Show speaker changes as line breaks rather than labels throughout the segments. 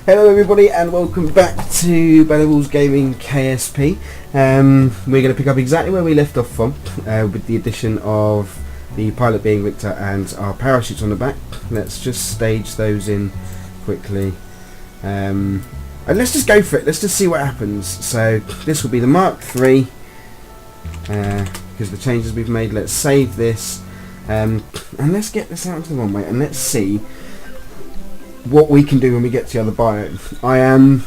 Hello everybody and welcome back to Ballyballs Gaming KSP. We're going to pick up exactly where we left off from with the addition of the pilot being Victor and our parachutes on the back. Let's just stage those in quickly and let's just go for it. Let's just see what happens. So this will be the Mark III because the changes we've made. Let's save this and let's get this out into the runway and let's see what we can do when we get to the other biome. I am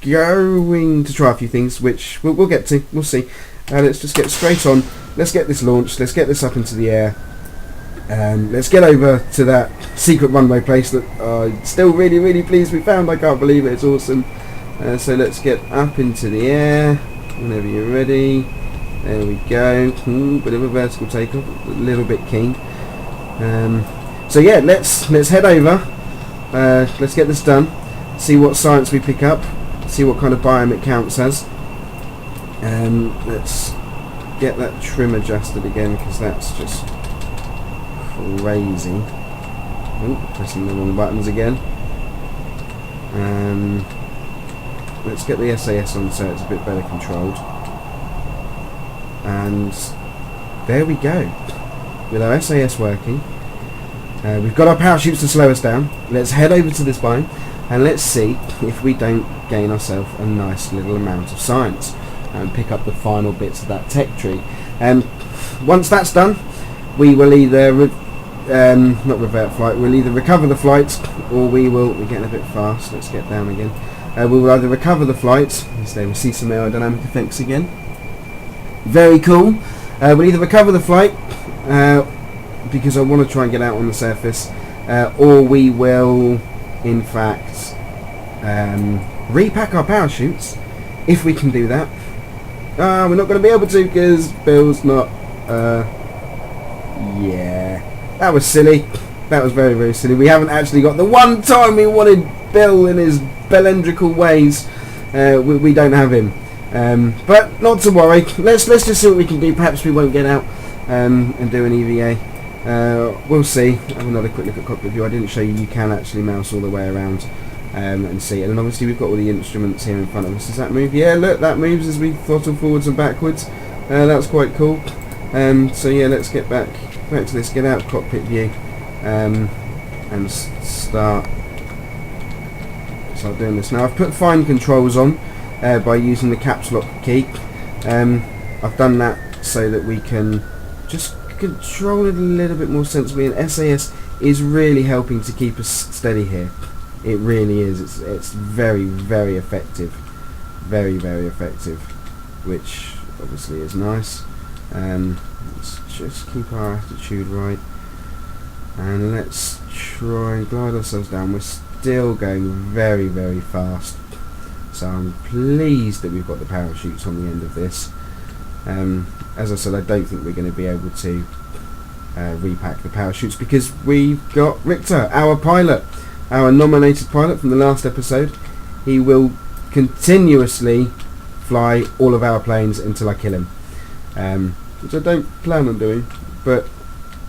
going to try a few things which we'll get to, we'll see. Let's just get straight on. Let's get this launched, let's get this up into the air. Let's get over to that secret runway place that I'm still really pleased we found. I can't believe it, it's awesome. So let's get up into the air whenever you're ready. There we go. Bit of a vertical takeoff, a little bit keen. So yeah, let's head over. Let's get this done, see what science we pick up, see what kind of biome it counts as. Let's get that trim adjusted again because that's just crazy. Oh, pressing the wrong buttons again. Let's get the SAS on so it's a bit better controlled. And there we go. With our SAS working. We've got our parachutes to slow us down. Let's head over to this biome and let's see if we don't gain ourselves a nice little amount of science and pick up the final bits of that tech tree. Once that's done, we will either not revert flight, we'll either recover the flight or we're getting a bit fast, let's get down again. We will either recover the flight, there we see some aerodynamic effects again. Very cool. We'll either recover the flight because I want to try and get out on the surface, or we will in fact repack our parachutes if we can do that. We're not going to be able to because Bill's not yeah, that was silly. That was very silly. We haven't actually got the one time we wanted Bill in his bellendrical ways. We don't have him, but not to worry. Let's just see what we can do. Perhaps we won't get out and do an EVA. We'll see. Have another quick look at cockpit view. I didn't show you, you can actually mouse all the way around and see. And then obviously we've got all the instruments here in front of us. Does that move? Yeah, look, that moves as we throttle forwards and backwards. That's quite cool. So yeah, let's get back to this. Get out of cockpit view and start doing this. Now I've put fine controls on by using the caps lock key. I've done that so that we can just control it a little bit more sensibly, and SAS is really helping to keep us steady here. It really is. It's very effective, very effective, which obviously is nice. Let's just keep our attitude right and let's try and glide ourselves down. We're still going very fast, so I'm pleased that we've got the parachutes on the end of this. As I said, I don't think we're going to be able to repack the parachutes because we've got Richter, our pilot, our nominated pilot from the last episode. He will continuously fly all of our planes until I kill him, which I don't plan on doing, but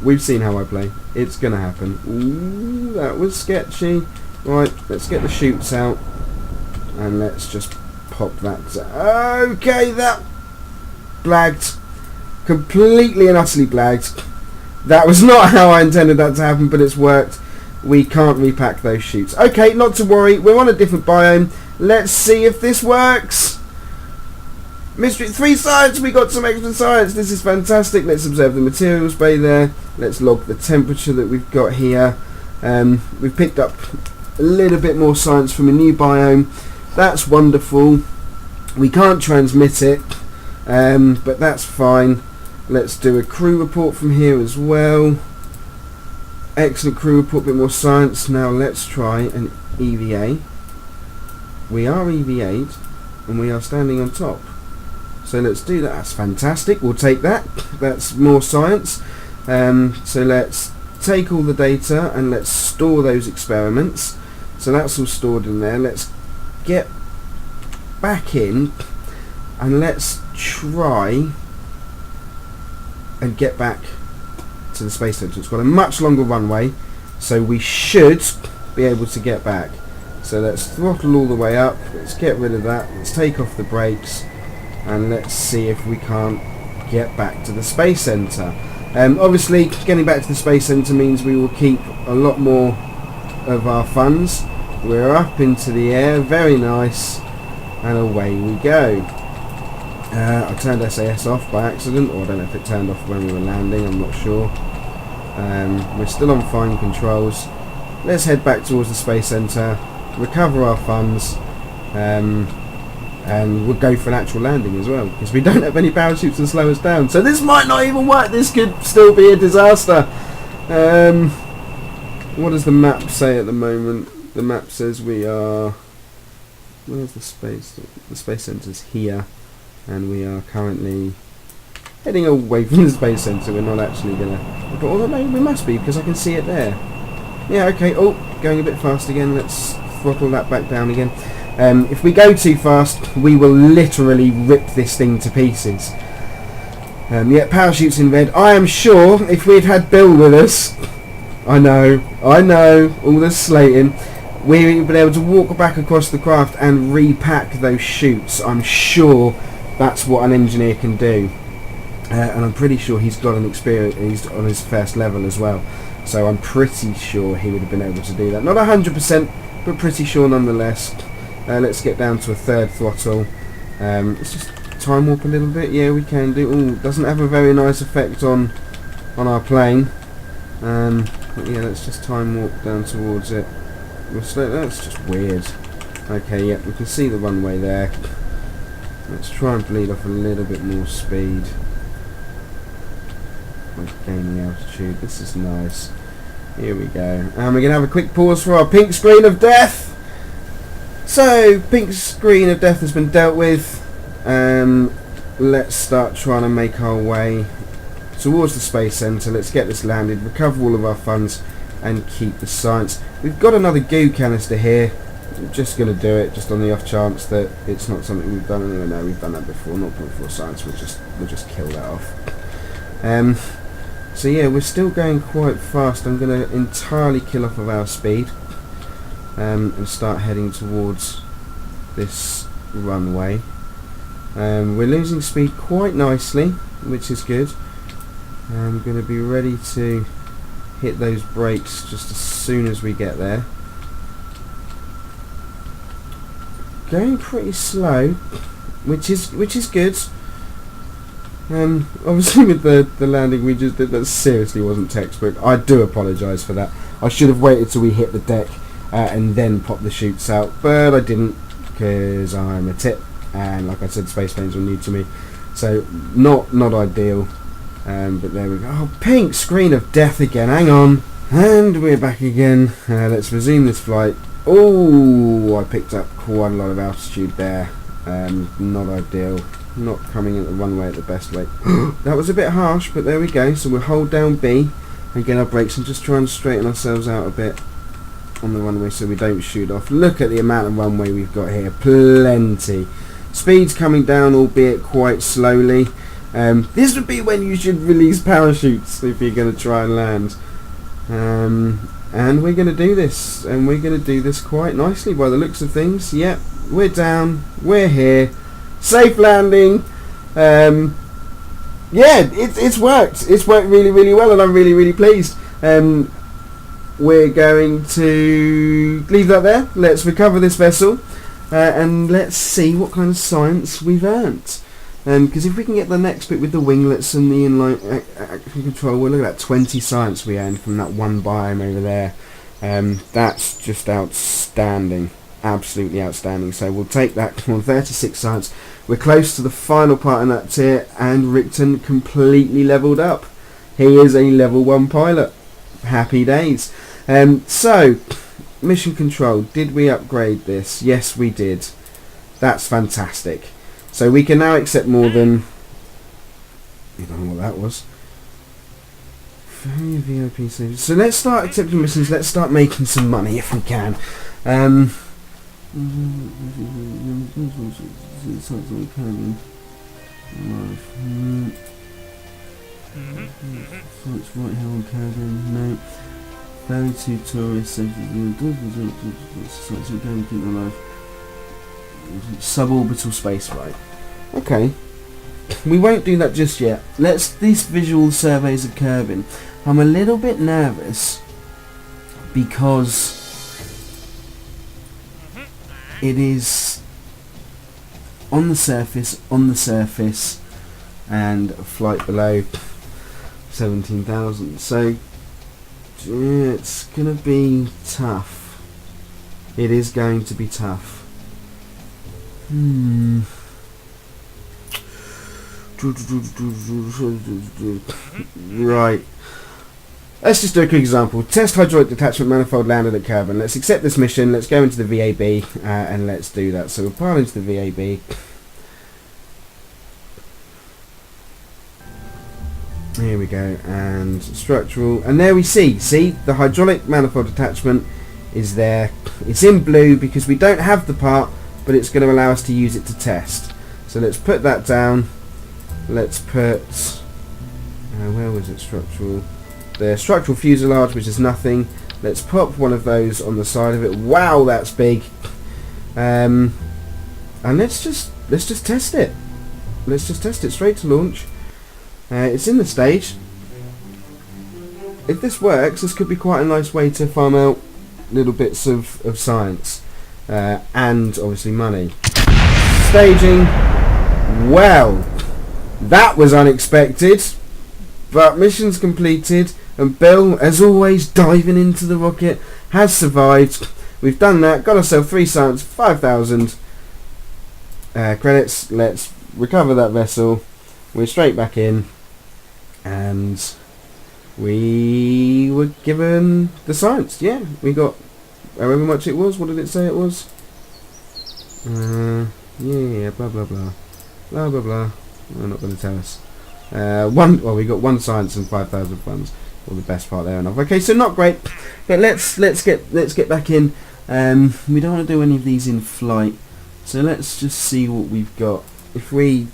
we've seen how I play. It's going to happen. Ooh, that was sketchy. Right, let's get the chutes out and let's just pop that. Okay, that blagged. Completely and utterly blagged. That was not how I intended that to happen, but it's worked. We can't repack those chutes. Okay, not to worry. We're on a different biome. Let's see if this works. Mystery 3 science. We got some extra science. This is fantastic. Let's observe the materials bay there. Let's log the temperature that we've got here. We've picked up a little bit more science from a new biome. That's wonderful. We can't transmit it, but that's fine. Let's do a crew report from here as well. Excellent crew report, bit more science. Now let's try an EVA. We are EVA'd and we are standing on top. So let's do that. That's fantastic. We'll take that. That's more science. So let's take all the data and let's store those experiments. So that's all stored in there. Let's get back in and let's try and get back to the space station. It's got a much longer runway, so we should be able to get back. So let's throttle all the way up, let's get rid of that, let's take off the brakes, and let's see if we can't get back to the Space Center. Obviously getting back to the Space Center means we will keep a lot more of our funds. We're up into the air, very nice, and away we go. I turned SAS off by accident, or I don't know if it turned off when we were landing, I'm not sure. We're still on fine controls. Let's head back towards the Space Center, recover our funds, and we'll go for an actual landing as well, because we don't have any parachutes to slow us down. So this might not even work, this could still be a disaster. What does the map say at the moment? The map says we are... Where's the space? The Space Center's here, and we are currently heading away from the Space Center. We're not actually gonna... Although maybe we must be, because I can see it there. Yeah, okay. Oh, going a bit fast again. Let's throttle that back down again. If we go too fast, we will literally rip this thing to pieces. Yeah, parachutes in red. I am sure if we'd had Bill with us, I know, all this slating, we would be able to walk back across the craft and repack those chutes. I'm sure that's what an engineer can do. And I'm pretty sure he's got an experience, he's on his first level as well. So I'm pretty sure he would have been able to do that. Not 100%, but pretty sure nonetheless. Let's get down to a third throttle. Let's just time warp a little bit. Yeah, we can do. Ooh, doesn't have a very nice effect on our plane. But yeah, let's just time warp down towards it. That's just weird. Okay, yeah, we can see the runway there. Let's try and bleed off a little bit more speed. We're gaining altitude. This is nice. Here we go. And we're going to have a quick pause for our pink screen of death. So, pink screen of death has been dealt with. Let's start trying to make our way towards the Space Center. Let's get this landed, recover all of our funds, and keep the science. We've got another goo canister here. I'm just going to do it, just on the off chance that it's not something we've done anyway. No, we've done that before. 0.4 science. We'll just kill that off. So yeah, we're still going quite fast. I'm going to entirely kill off of our speed and start heading towards this runway. We're losing speed quite nicely, which is good. I'm going to be ready to hit those brakes just as soon as we get there. Going pretty slow, which is good. Obviously with the landing we just did, that seriously wasn't textbook. I do apologise for that. I should have waited till we hit the deck and then pop the chutes out, but I didn't, because I'm a tit, and like I said, space planes were new to me, so not ideal. But there we go. Oh, pink screen of death again. Hang on, and we're back again. Let's resume this flight. Oh, I picked up quite a lot of altitude there. Not ideal. Not coming at the runway at the best way. That was a bit harsh, but there we go. So we'll hold down B and get our brakes and just try and straighten ourselves out a bit on the runway so we don't shoot off. Look at the amount of runway we've got here. Plenty. Speed's coming down, albeit quite slowly. This would be when you should release parachutes if you're going to try and land. And we're going to do this. And we're going to do this quite nicely by the looks of things. Yep, we're down. We're here. Safe landing. Yeah, it's worked. It's worked really, really well, and I'm really, really pleased. We're going to leave that there. Let's recover this vessel, and let's see what kind of science we've earned. Because if we can get the next bit with the winglets and the inline action control, well, look at that 20 science we earned from that one biome over there. That's just outstanding. Absolutely outstanding. So we'll take that on 36 science. We're close to the final part in that tier, and Rickton completely leveled up. He is a level 1 pilot. Happy days. So, mission control. Did we upgrade this? Yes, we did. That's fantastic. So we can now accept more than... I don't know what that was. Very VIP service. So let's start accepting missions. Let's start making some money if we can. 32 tourists, suborbital spaceflight. Okay, we won't do that just yet. Let's these visual surveys of Kerbin. I'm a little bit nervous because it is on the surface, and a flight below 17,000. So it's gonna be tough. It is going to be tough. Right. Let's just do a quick example. Test hydraulic detachment manifold landed at Kerbin. Let's accept this mission. Let's go into the VAB and let's do that. So we'll pile into the VAB. Here we go, and structural, and there we see the hydraulic manifold attachment is there. It's in blue because we don't have the part, but it's going to allow us to use it to test. So let's put that down. Let's put where was it? Structural, the structural fuselage, which is nothing. Let's pop one of those on the side of it. Wow, that's big. And let's just test it. Let's just test it straight to launch. It's in the stage. If this works, this could be quite a nice way to farm out little bits of science and obviously money. Staging. Well, that was unexpected, but mission's completed, and Bill, as always, diving into the rocket, has survived. We've done that, got ourselves 3 science, 5,000 credits. Let's recover that vessel. We're straight back in, and we were given the science. Yeah, we got however much it was. What did it say it was? Yeah, blah blah blah, blah blah blah. They're not going to tell us. Well, we got 1 science and 5,000 funds. All the best part there enough. Okay, so not great, but let's get back in. We don't want to do any of these in flight, so let's just see what we've got. If we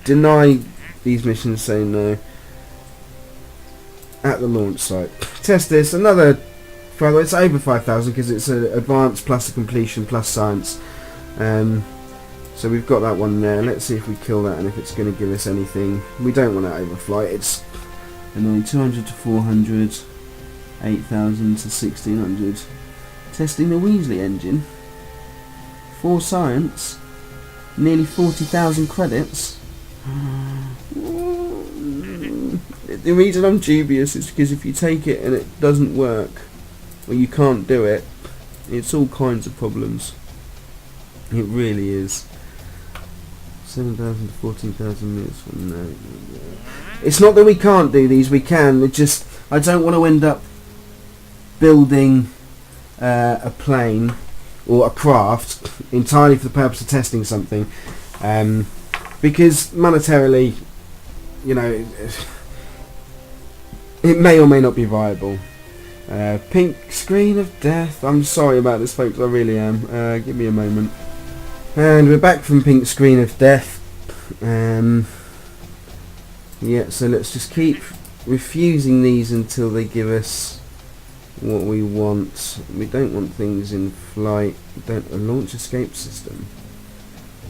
deny these missions, say no at the launch site. Test this. Another, by the way, it's over 5,000 because it's an advanced plus a completion plus science. So we've got that one there. Let's see if we kill that and if it's going to give us anything. We don't want to overflight. It's annoying. 200 to 400, 8,000 to 1,600. Testing the Weasley engine. 4 science. Nearly 40,000 credits. The reason I'm dubious is because if you take it and it doesn't work, or you can't do it, it's all kinds of problems. It really is. 7,000 to 14,000 minutes. No. It's not that we can't do these, we can. It just, I don't want to end up building a plane or a craft entirely for the purpose of testing something, because monetarily, you know, it may or may not be viable. Pink screen of death. I'm sorry about this, folks, I really am. Give me a moment. And we're back from pink screen of death. Yeah, so let's just keep refusing these until they give us what we want. We don't want things in flight. We don't a launch escape system.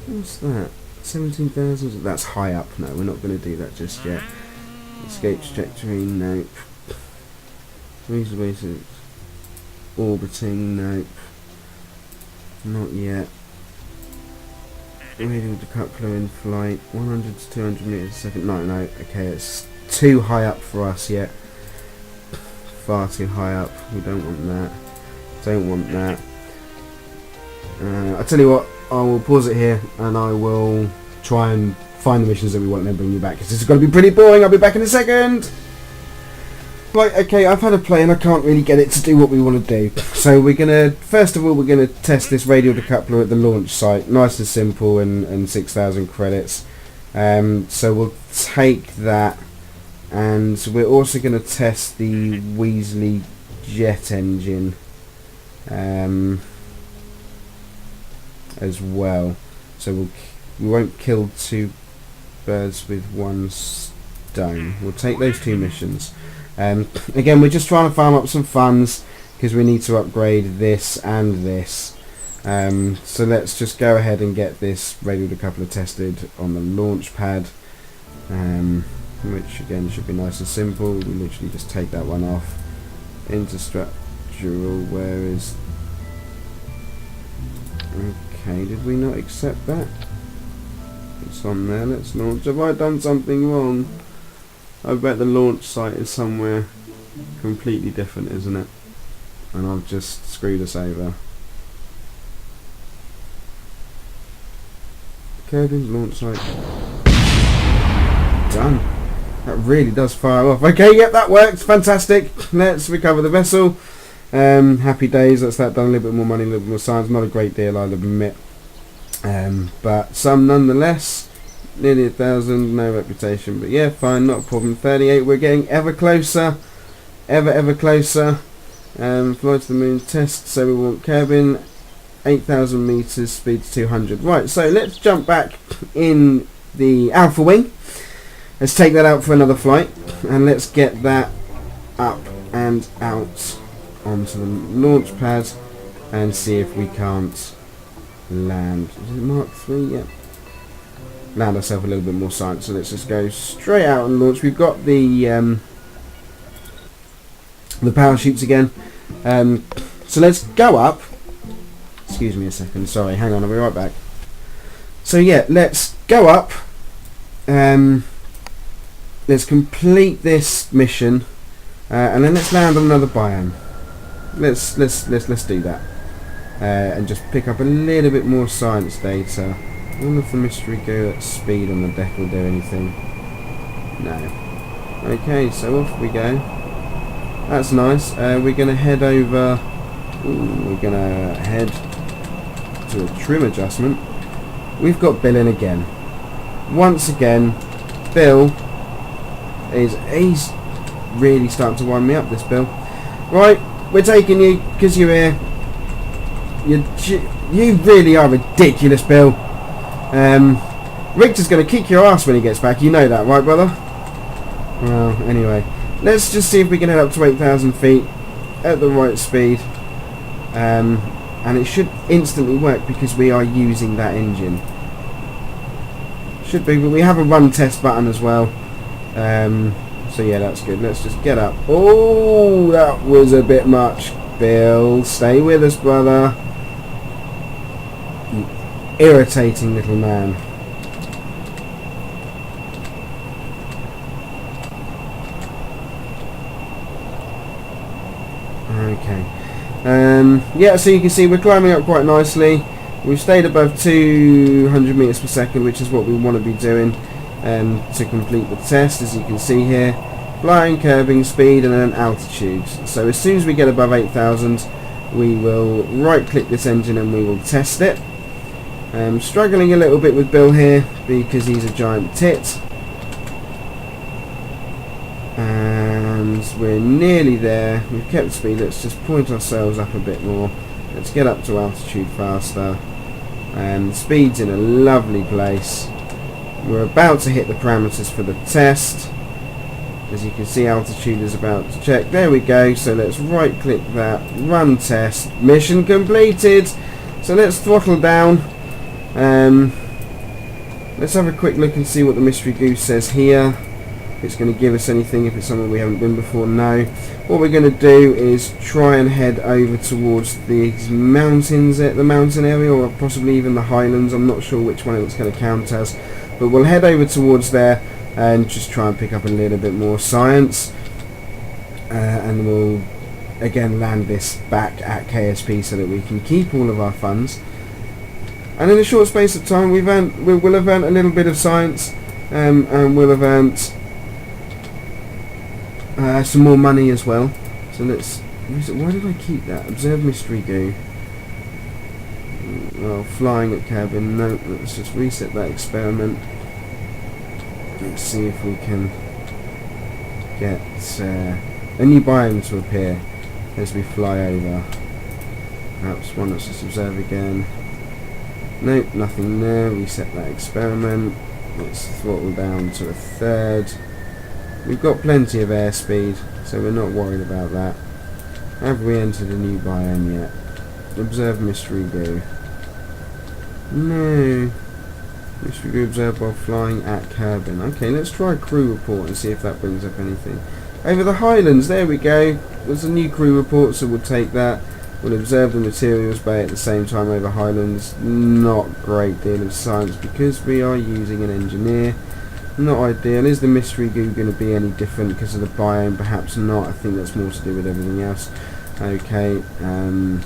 What's that? 17,000. That's high up. No, we're not going to do that just yet. Escape trajectory. Nope. Reasonable basic. Orbiting. Nope. Not yet. Radial decoupler in flight. 100 to 200 meters a second. No. Okay, it's too high up for us yet. Far too high up. We don't want that. Don't want that. I'll tell you what. I will pause it here and I will try and find the missions that we want and then bring you back, because this is going to be pretty boring. I'll be back in a second. Right, okay, I've had a play and I can't really get it to do what we want to do. So we're going to, first of all, we're going to test this radial decoupler at the launch site. Nice and simple, and 6,000 credits. So we'll take that, and we're also going to test the Weasley jet engine as well. So we won't kill 2 birds with 1 stone. We'll take those 2 missions. Again, we're just trying to farm up some funds because we need to upgrade this and this. So let's just go ahead and get this ready to couple of tested on the launch pad, which again should be nice and simple. We literally just take that one off into structural. Where is... okay, did we not accept that? It's on there. Let's launch. Have I done something wrong? I bet the launch site is somewhere completely different, isn't it? And I've just screwed us over. Kerbal launch site. Done. That really does fire off. Okay, yep, that worked. Fantastic. Let's recover the vessel. Happy days. That's that done. A little bit more money, a little bit more science. Not a great deal, I'll admit. But some nonetheless. Nearly 1,000, no reputation. But yeah, fine, not a problem. 38, we're getting ever closer. Ever closer. Fly to the moon test. So we want Kerbin. 8,000 meters, speed to 200. Right, so let's jump back in the Alpha Wing. Let's take that out for another flight. And let's get that up and out onto the launch pad. And see if we can't land. Is it Mark 3? Yeah. Land ourselves a little bit more science. So let's just go straight out and launch. We've got the parachutes again. So let's go up. Excuse me a second. Sorry, hang on. I'll be right back. So yeah, let's go up. Let's complete this mission, and then let's land on another biome. Let's do that, and just pick up a little bit more science data. I wonder if the mystery go at speed on the deck will do anything. No. Okay, so off we go. That's nice. We're going to head over... ooh, we're going to head to a trim adjustment. We've got Bill in again. Once again, Bill he's really starting to wind me up, this Bill. Right, we're taking you because you're here. You really are ridiculous, Bill. Richter's going to kick your ass when he gets back. You know that, right, brother? Well, anyway. Let's just see if we can head up to 8,000 feet at the right speed. And it should instantly work because we are using that engine. Should be, but we have a run test button as well. So yeah, that's good. Let's just get up. Oh, that was a bit much. Bill, stay with us, brother. You irritating little man. Okay. Yeah, so you can see we're climbing up quite nicely. We've stayed above 200 meters per second, which is what we want to be doing to complete the test, as you can see here. Flying, curbing, speed, and then altitude. So as soon as we get above 8,000, we will right-click this engine and we will test it. Struggling a little bit with Bill here because he's a giant tit. And we're nearly there. We've kept speed. Let's just point ourselves up a bit more. Let's get up to altitude faster. And speed's in a lovely place. We're about to hit the parameters for the test. As you can see, altitude is about to check. There we go. So let's right click that, run test, mission completed. So let's throttle down. Let's have a quick look and see what the mystery goose says here. If it's going to give us anything, if it's somewhere we haven't been before. No. What we're going to do is try and head over towards these mountains, the mountain area, or possibly even the highlands. I'm not sure which one it's going to count as, but we'll head over towards there and just try and pick up a little bit more science, and we'll again land this back at KSP so that we can keep all of our funds. And in a short space of time, we'll have earned a little bit of science, and we'll have earned some more money as well. So let's... why did I keep that? Observe mystery goo. Well, flying at cabin. No, let's just reset that experiment. Let's see if we can get a new biome to appear as we fly over. Perhaps one. Let's just observe again. Nope, nothing there. Reset that experiment. Let's throttle down to a third. We've got plenty of airspeed, so we're not worried about that. Have we entered a new biome yet? Observe mystery goo. No. Mystery goo observed while flying at Kerbin. Okay, let's try a crew report and see if that brings up anything. Over the Highlands, there we go. There's a new crew report, so we'll take that. We'll observe the materials bay at the same time over Highlands. Not a great deal of science because we are using an engineer. Not ideal. Is the mystery goo going to be any different because of the biome? Perhaps not. I think that's more to do with everything else. Okay, and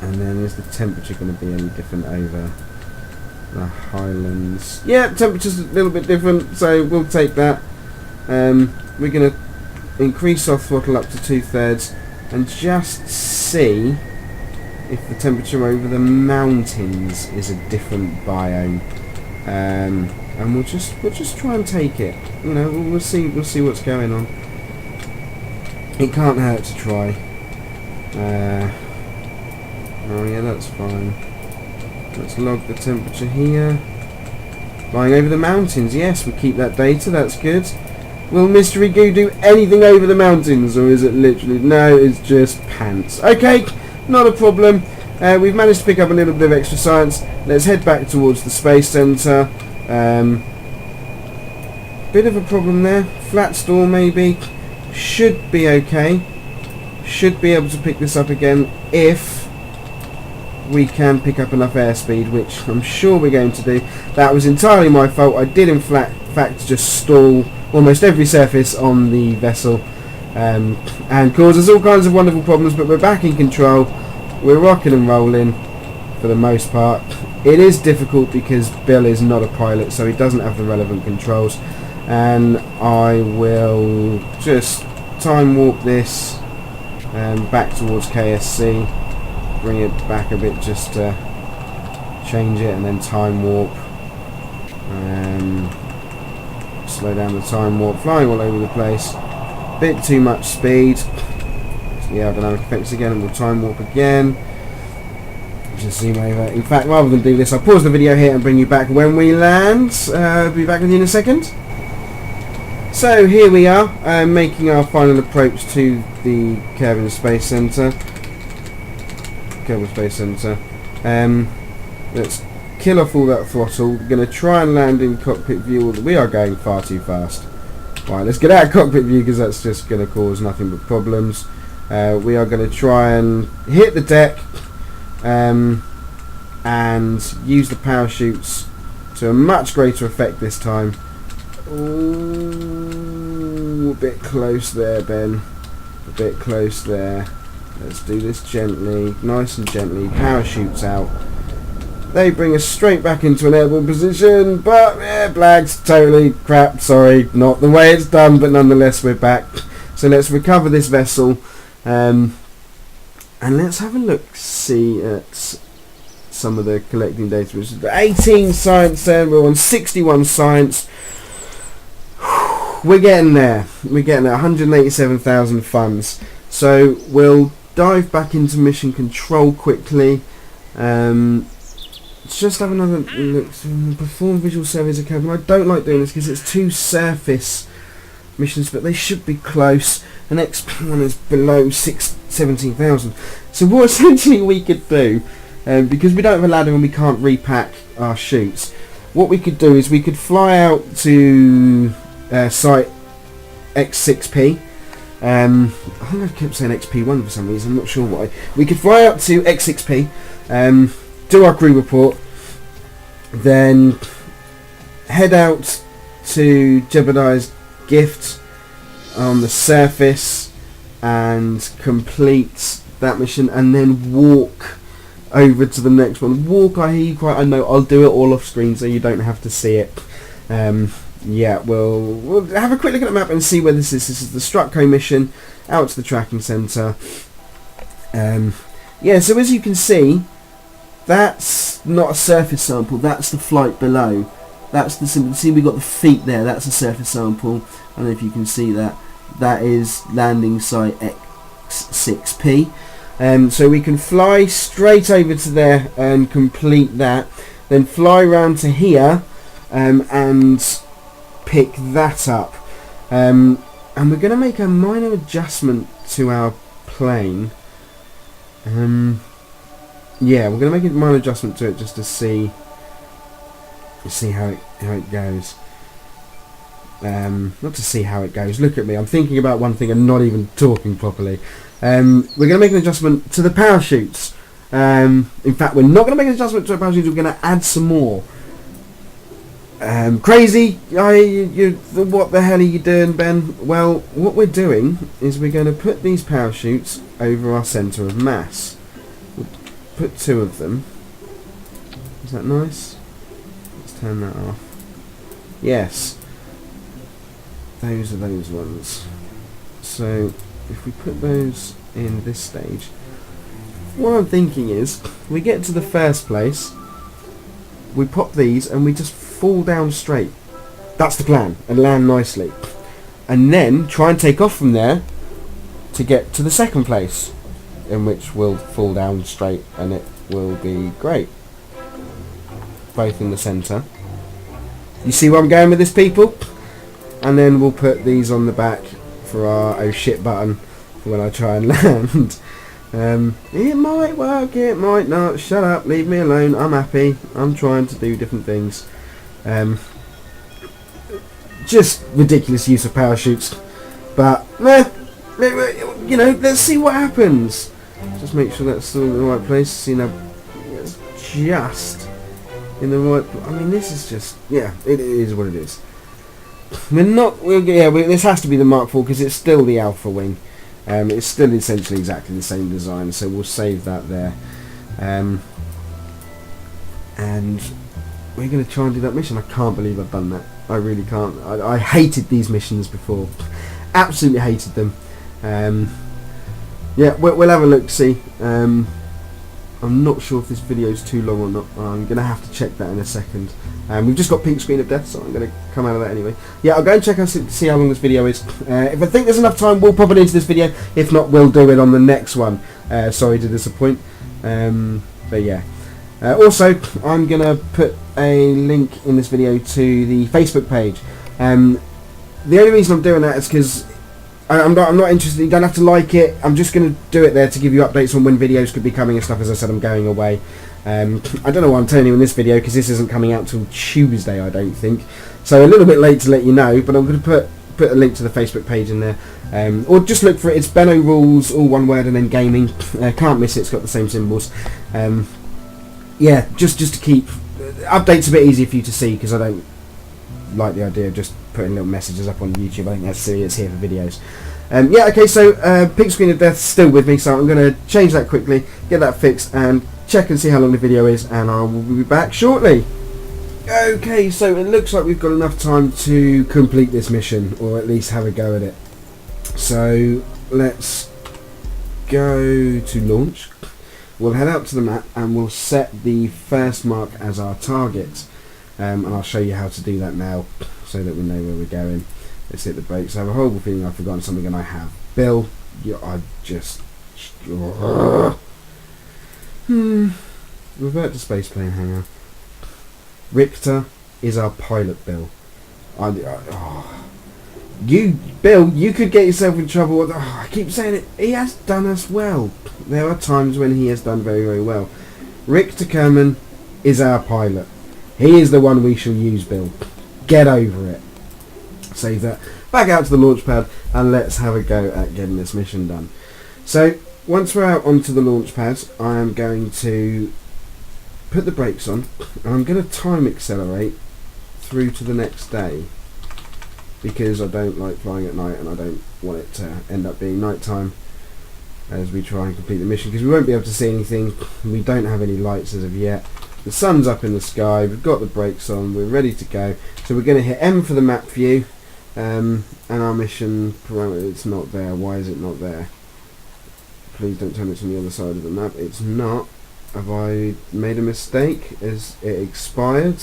then is the temperature going to be any different over the Highlands? Yeah, temperature's a little bit different, so we'll take that. We're going to increase our throttle up to 2/3 and just see if the temperature over the mountains is a different biome. And we'll just try and take it. You know, we'll see what's going on. It can't hurt to try. Oh yeah, that's fine. Let's log the temperature here. Flying over the mountains. Yes, we keep that data. That's good. Will mystery goo do anything over the mountains, or is it literally no? It's just pants. Okay, not a problem. We've managed to pick up a little bit of extra science. Let's head back towards the space center. Bit of a problem there. Flat store maybe. Should be okay. Should be able to pick this up again if we can pick up enough airspeed, which I'm sure we're going to do. That was entirely my fault. I did in fact just stall almost every surface on the vessel and cause us all kinds of wonderful problems, but we're back in control. We're rocking and rolling for the most part. It is difficult because Bill is not a pilot, so he doesn't have the relevant controls, and I will just time warp this back towards KSC, bring it back a bit just to change it, and then time warp, slow down the time warp, flying all over the place, bit too much speed. The aerodynamic effects again, and we'll time warp again. Just zoom over. In fact, rather than do this, I'll pause the video here and bring you back when we land. Be back with you in a second. So here we are, making our final approach to the Kerbal Space Center. Kerbal Space Center. Let's kill off all that throttle. We're going to try and land in cockpit view. We are going far too fast. Right, let's get out of cockpit view because that's just going to cause nothing but problems. We are going to try and hit the deck and use the parachutes to a much greater effect this time. Ooh, a bit close there, Ben. A bit close there. Let's do this gently, nice and gently. Parachutes out. They bring us straight back into an airborne position, but yeah, blags, totally crap, sorry, not the way it's done, but nonetheless we're back. So let's recover this vessel, and let's have a look, see at some of the collecting data. Which is 18 science there, we're on 61 science. We're getting there, 187,000 funds. So we'll dive back into mission control quickly. Let's just have another look. Perform visual surveys of Kerbal. I don't like doing this because it's two surface missions, but they should be close. The next one is below 17,000. So what essentially we could do, because we don't have a ladder and we can't repack our chutes, what we could do is we could fly out to site X6P. I think I kept saying XP1 for some reason, I'm not sure why. We could fly out to X6P, do our crew report, then head out to Jebediah's gift on the surface and complete that mission, and then walk over to the next one. Walk, I hear you quite. I know, I'll do it all off screen so you don't have to see it. Yeah, we'll have a quick look at the map and see where this is. This is the Strucco mission, out to the tracking centre. Yeah, so as you can see, that's not a surface sample, that's the flight below. That's the simple. See, we got the feet there, that's a surface sample. I don't know if you can see that. That is landing site X6P. So we can fly straight over to there and complete that. Then fly round to here and pick that up. and we're going to make a minor adjustment to our plane. Yeah, we're going to make a minor adjustment to it just to see how it goes. Not to see how it goes. Look at me. I'm thinking about one thing and not even talking properly. We're going to make an adjustment to the parachutes. In fact, we're not going to make an adjustment to the parachutes. We're going to add some more. Crazy. What the hell are you doing, Ben? Well, what we're doing is we're going to put these parachutes over our centre of mass. We'll put 2 of them. Is that nice? Let's turn that off. Yes. Those are those ones. So if we put those in this stage, what I'm thinking is we get to the first place, we pop these and we just fall down straight. That's the plan, and land nicely, and then try and take off from there to get to the second place, in which we'll fall down straight and it will be great. Both in the centre. You see where I'm going with this, people? And then we'll put these on the back for our oh shit button for when I try and land. It might work, it might not. Shut up, leave me alone. I'm happy. I'm trying to do different things. Just ridiculous use of parachutes. But, you know, let's see what happens. Just make sure that's still in the right place. You know, it's just in the right... I mean, this is just... Yeah, it is what it is. This has to be the Mark IV because it's still the Alpha Wing. It's still essentially exactly the same design, so we'll save that there. And we're going to try and do that mission. I can't believe I've done that. I really can't. I hated these missions before. Absolutely hated them. Yeah, we'll have a look, see. I'm not sure if this video is too long or not. I'm going to have to check that in a second. We've just got pink screen of death, so I'm going to come out of that anyway. Yeah, I'll go and check out see how long this video is. If I think there's enough time, we'll pop it into this video. If not, we'll do it on the next one. Sorry to disappoint. But yeah. Also, I'm going to put a link in this video to the Facebook page. The only reason I'm doing that is because I'm not interested. You don't have to like it. I'm just going to do it there to give you updates on when videos could be coming and stuff. As I said, I'm going away. I don't know why I'm telling you in this video because this isn't coming out till Tuesday, I don't think. So a little bit late to let you know, but I'm going to put a link to the Facebook page in there. Or just look for it. It's Benno Rules, all one word, and then gaming. Can't miss it. It's got the same symbols. Yeah, just to keep updates a bit easier for you to see because I don't like the idea of just putting little messages up on YouTube. I think that's silly. It's here for videos. Yeah, okay, so pink screen of death still with me, so I'm going to change that quickly, get that fixed, and check and see how long the video is, and I will be back shortly. Okay, so it looks like we've got enough time to complete this mission, or at least have a go at it. So let's go to launch. We'll head out to the map and we'll set the first mark as our target. And I'll show you how to do that now so that we know where we're going. Let's hit the brakes. I have a horrible feeling I've forgotten something, and I have. Bill, you are just... Revert to space plane hangar. Richter is our pilot, Bill. Bill, you could get yourself in trouble. I keep saying it. He has done us well. There are times when he has done very, very well. Richter Kerman is our pilot. He is the one we shall use, Bill. Get over it. Save that. Back out to the launch pad and let's have a go at getting this mission done. So, once we're out onto the launch pad, I am going to put the brakes on and I'm going to time accelerate through to the next day because I don't like flying at night and I don't want it to end up being night time as we try and complete the mission because we won't be able to see anything. We don't have any lights as of yet. The sun's up in the sky, we've got the brakes on, we're ready to go. So we're going to hit M for the map view, and our mission parameter, it's not there. Why is it not there? Please don't tell me it's on the other side of the map. It's not. Have I made a mistake? Is it expired?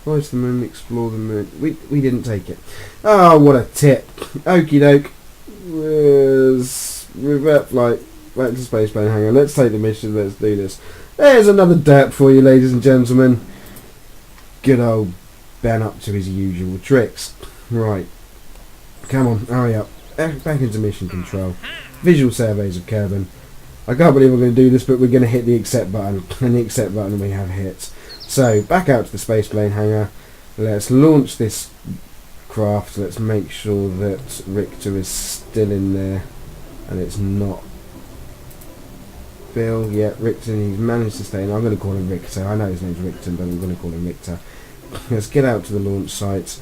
Fly to the moon, explore the moon. We didn't take it. Oh, what a tip. Okie doke. Revert flight back to space plane hangar. Let's take the mission, let's do this. There's another derp for you, ladies and gentlemen. Good old Ben up to his usual tricks. Right. Come on, hurry up. back into mission control. Visual surveys of Kerbal. I can't believe we're going to do this, but we're going to hit the accept button, and the accept button we have hit. So back out to the space plane hangar. Let's launch this craft. Let's make sure that Richter is still in there, and it's not Bill. Yeah, Richter. He's managed to stay in. I'm going to call him Richter. I know his name's Richter, but I'm going to call him Richter. Let's get out to the launch site.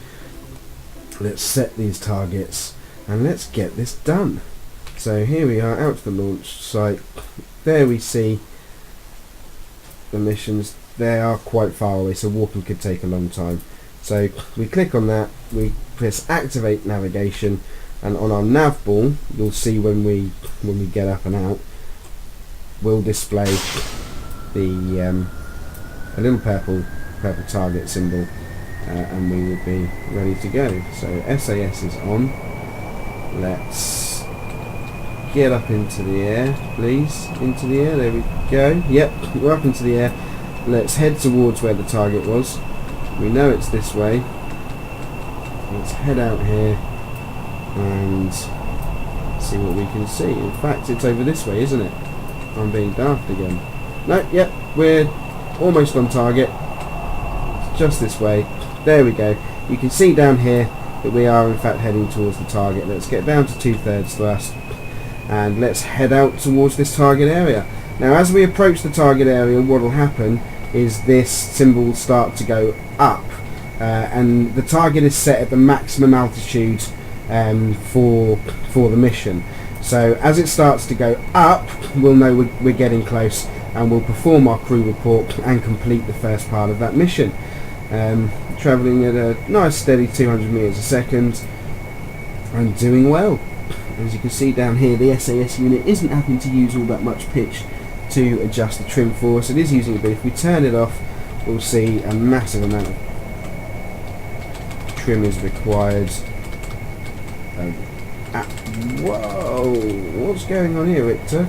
Let's set these targets, and let's get this done. So here we are out to the launch site. There we see the missions. They are quite far away, so walking could take a long time. So we click on that, we press activate navigation, and on our nav ball, you'll see when we get up and out, we'll display the a little purple target symbol, and we will be ready to go. So SAS is on. Let's get up into the air, please. Into the air, there we go. Yep, we're up into the air. Let's head towards where the target was. We know it's this way. Let's head out here and see what we can see. In fact, it's over this way, isn't it? I'm being daft again. No, yep, we're almost on target. It's just this way. There we go. You can see down here that we are in fact heading towards the target. Let's get down to 2/3 thrust and let's head out towards this target area. Now as we approach the target area, what will happen is this symbol will start to go up, and the target is set at the maximum altitude for the mission. So as it starts to go up, we'll know we're getting close, and we'll perform our crew report and complete the first part of that mission. Travelling at a nice steady 200 meters a second and doing well. As you can see down here, the SAS unit isn't having to use all that much pitch to adjust the trim for us. It is using it, but if we turn it off, we'll see a massive amount of trim is required. Whoa! What's going on here, Richter?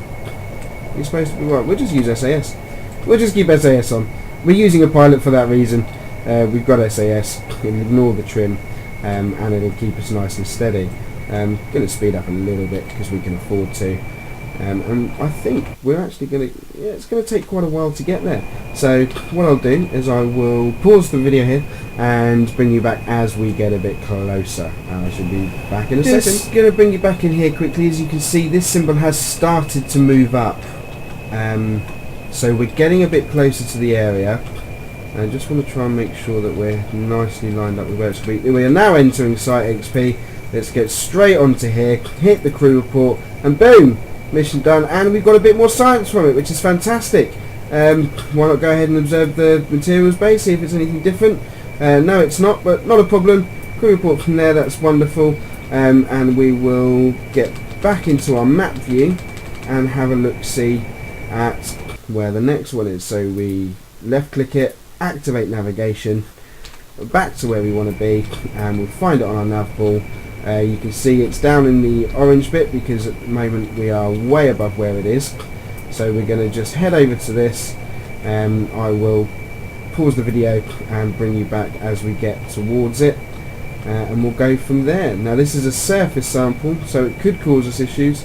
You're supposed to be right. We'll just use SAS. We'll just keep SAS on. We're using a pilot for that reason. We've got SAS. We'll ignore the trim, and it'll keep us nice and steady. Going to speed up a little bit because we can afford to. And I think we're actually going to, it's going to take quite a while to get there. So what I'll do is I will pause the video here and bring you back as we get a bit closer. I should be back in a second. Just going to bring you back in here quickly. As you can see, this symbol has started to move up. So we're getting a bit closer to the area. I just want to try and make sure that we're nicely lined up with where it should be. We are now entering Site XP. Let's get straight onto here, hit the crew report, and boom! Mission done, and we've got a bit more science from it, which is fantastic. Why not go ahead and observe the materials base, see if it's anything different. No, it's not, but not a problem. Crew report from there, that's wonderful. And we will get back into our map view and have a look-see at where the next one is. So we left-click it, activate navigation, back to where we want to be, and we'll find it on our nav ball. You can see it's down in the orange bit because at the moment we are way above where it is. So we're going to just head over to this, and I will pause the video and bring you back as we get towards it, and we'll go from there. Now this is a surface sample, so it could cause us issues,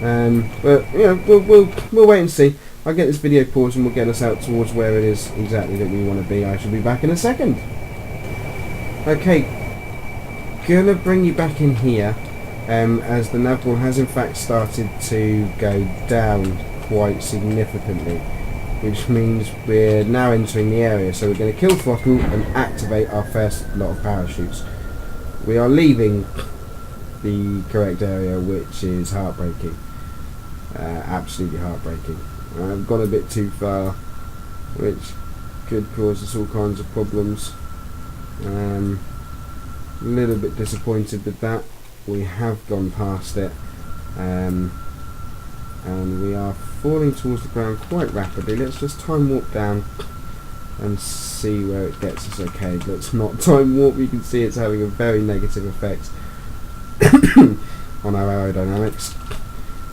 but you know, we'll wait and see. I'll get this video paused and we'll get us out towards where it is exactly that we want to be. I shall be back in a second. Okay. Gonna bring you back in here, as the nav ball has in fact started to go down quite significantly, which means we're now entering the area. So we're going to kill throttle and activate our first lot of parachutes. We are leaving the correct area, which is heartbreaking, absolutely heartbreaking. I've gone a bit too far, which could cause us all kinds of problems. A little bit disappointed with that. We have gone past it, and we are falling towards the ground quite rapidly. Let's just time warp down and see where it gets us. Okay, let's not time warp. You can see it's having a very negative effect on our aerodynamics.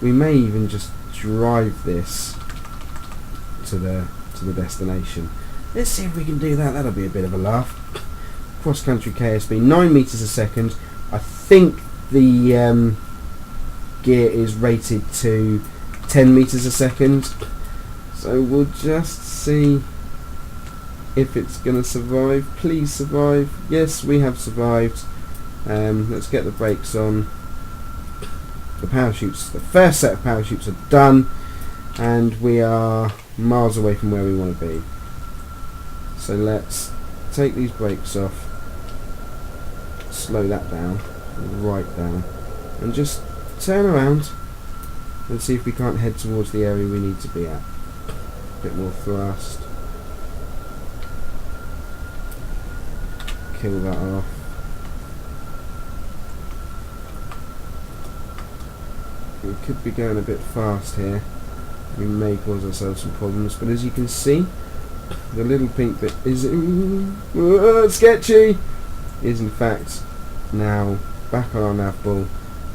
We may even just drive this to the destination. Let's see if we can do that. That'll be a bit of a laugh. Cross country KSP, 9 meters a second. I think the gear is rated to 10 meters a second, so we'll just see if it's going to survive. Please survive. Yes, we have survived. Let's get the brakes on. The parachutes, the first set of parachutes are done, and we are miles away from where we want to be. So let's take these brakes off, slow that down, right down, and just turn around and see if we can't head towards the area we need to be at. A bit more thrust. Kill that off. We could be going a bit fast here. We may cause ourselves some problems, but as you can see, the little pink bit is sketchy, is in fact now back on our nav ball,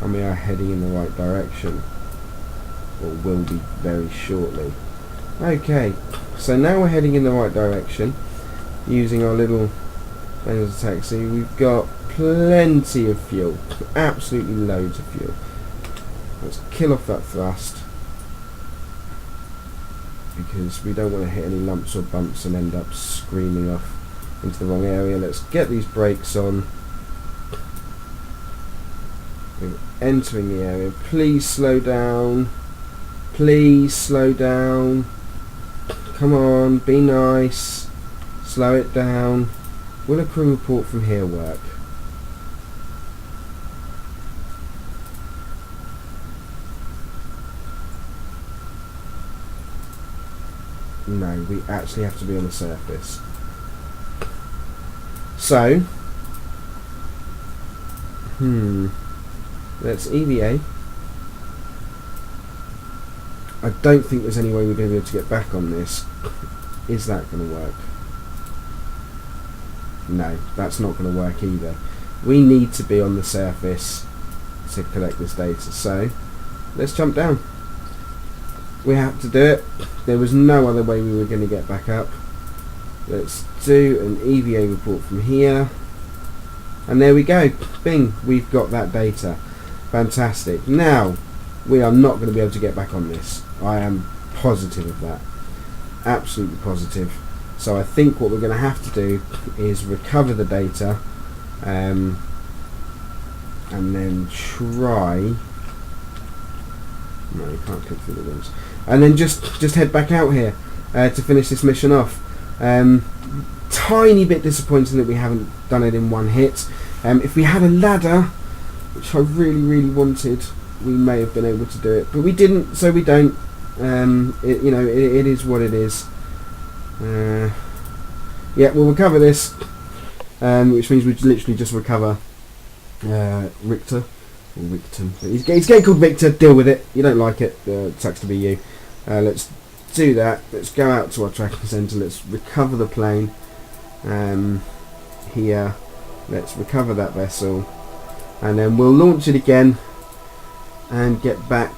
and we are heading in the right direction, or will be very shortly. Okay, so now we're heading in the right direction using our little plane as a taxi. We've got plenty of fuel, absolutely loads of fuel. Let's kill off that thrust, because we don't want to hit any lumps or bumps and end up screaming off into the wrong area. Let's get these brakes on. We're entering the area. Please slow down. Please slow down. Come on, be nice. Slow it down. Will a crew report from here work? No, we actually have to be on the surface. So, let's EVA. I don't think there's any way we're going to be able to get back on this. Is that going to work? No, that's not going to work either. We need to be on the surface to collect this data. So, let's jump down. We have to do it. There was no other way we were going to get back up. Let's do an EVA report from here. And there we go. Bing, we've got that data. Fantastic. Now, we are not going to be able to get back on this. I am positive of that. Absolutely positive. So I think what we're going to have to do is recover the data, and then try... No, you can't click through the wings. And then just head back out here to finish this mission off. Tiny bit disappointing that we haven't done it in one hit. If we had a ladder, which I really wanted, we may have been able to do it, but we didn't, so we don't. It is what it is. Yeah, we'll recover this, which means we literally just recover Richter. Or Victor. He's getting called Victor, deal with it. You don't like it, sucks to be you. Let's do that. Let's go out to our tracking centre. Let's recover the plane here. Let's recover that vessel, and then we'll launch it again and get back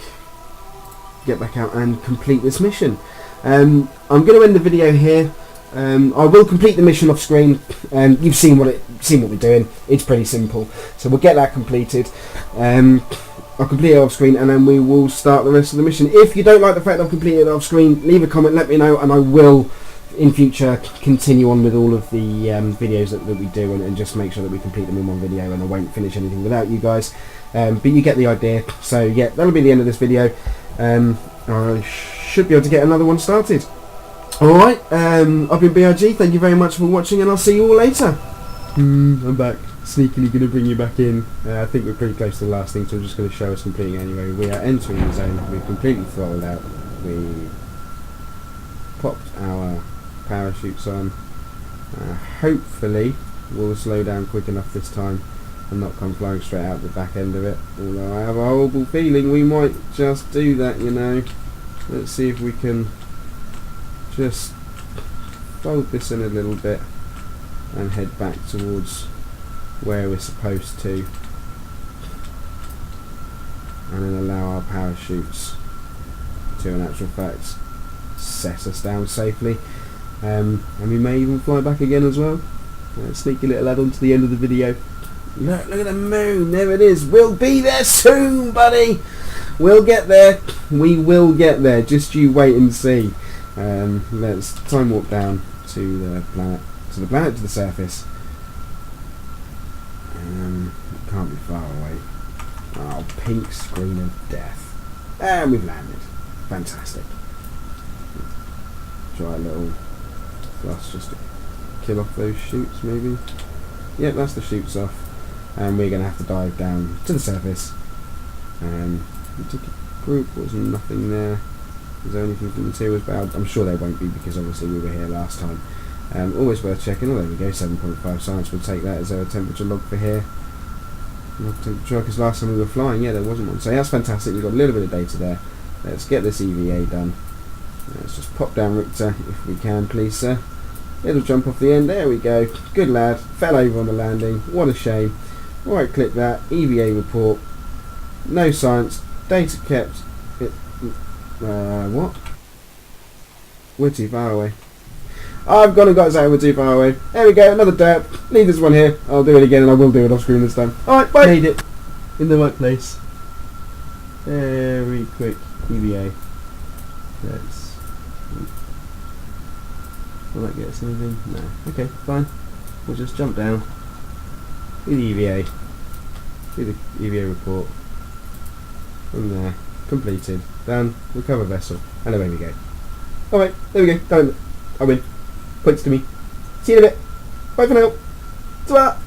out and complete this mission. I'm going to end the video here. I will complete the mission off screen. You've seen what we're doing. It's pretty simple, so we'll get that completed. I'll complete it off screen, and then we will start the rest of the mission. If you don't like the fact I've completed it off screen, leave a comment, let me know, and I will in future continue on with all of the videos that we do, and just make sure that we complete them in one video, and I won't finish anything without you guys. But you get the idea. So yeah, that'll be the end of this video. I should be able to get another one started. Alright, I've been BRG, thank you very much for watching, and I'll see you all later. I'm back, sneakily going to bring you back in. I think we're pretty close to the last thing, so I'm just going to show us completing it anyway. We are entering the zone, we've completely throttled out, we popped our parachutes on. Hopefully we'll slow down quick enough this time and not come flying straight out the back end of it, although I have a horrible feeling we might just do that, you know. Let's see if we can just fold this in a little bit and head back towards where we're supposed to, and then allow our parachutes to, in actual fact, set us down safely, and we may even fly back again as well. Sneaky little add-on to the end of the video. Look at the moon, there it is. We'll be there soon, buddy. We'll get there. We will get there. Just you wait and see. Let's time warp down to the planet. To the surface. It can't be far away. Oh, pink screen of death. And we've landed. Fantastic. Try a little thrust just to kill off those chutes, maybe. Yep, that's the chutes off. And we're going to have to dive down to the surface. We took a group, there was nothing there. Is there anything from the materials? But I'm sure there won't be, because obviously we were here last time. Always worth checking. Oh, there we go, 7.5 science. We'll take that as our temperature log for here. Log temperature, because last time we were flying, yeah, there wasn't one. So that's fantastic. We've got a little bit of data there. Let's get this EVA done. Let's just pop down Richter, if we can, please, sir. It'll jump off the end. There we go. Good lad. Fell over on the landing. What a shame. Right, click that. EVA report. No science. Data kept. What? We're too far away. I've gone and got us out. We're too far away. There we go. Another derp. Leave this one here. I'll do it again, and I will do it off screen this time. Alright, bye. Made it. In the right place. Very quick EVA. Let's. Will that get us anything? No. Okay, fine. We'll just jump down. Do the EVA. Do the EVA report. From there. Completed. Done. Recover vessel. And away we go. Alright, there we go. Done. I win. Points to me. See you in a bit. Bye for now. Ta-ra.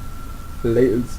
Laters.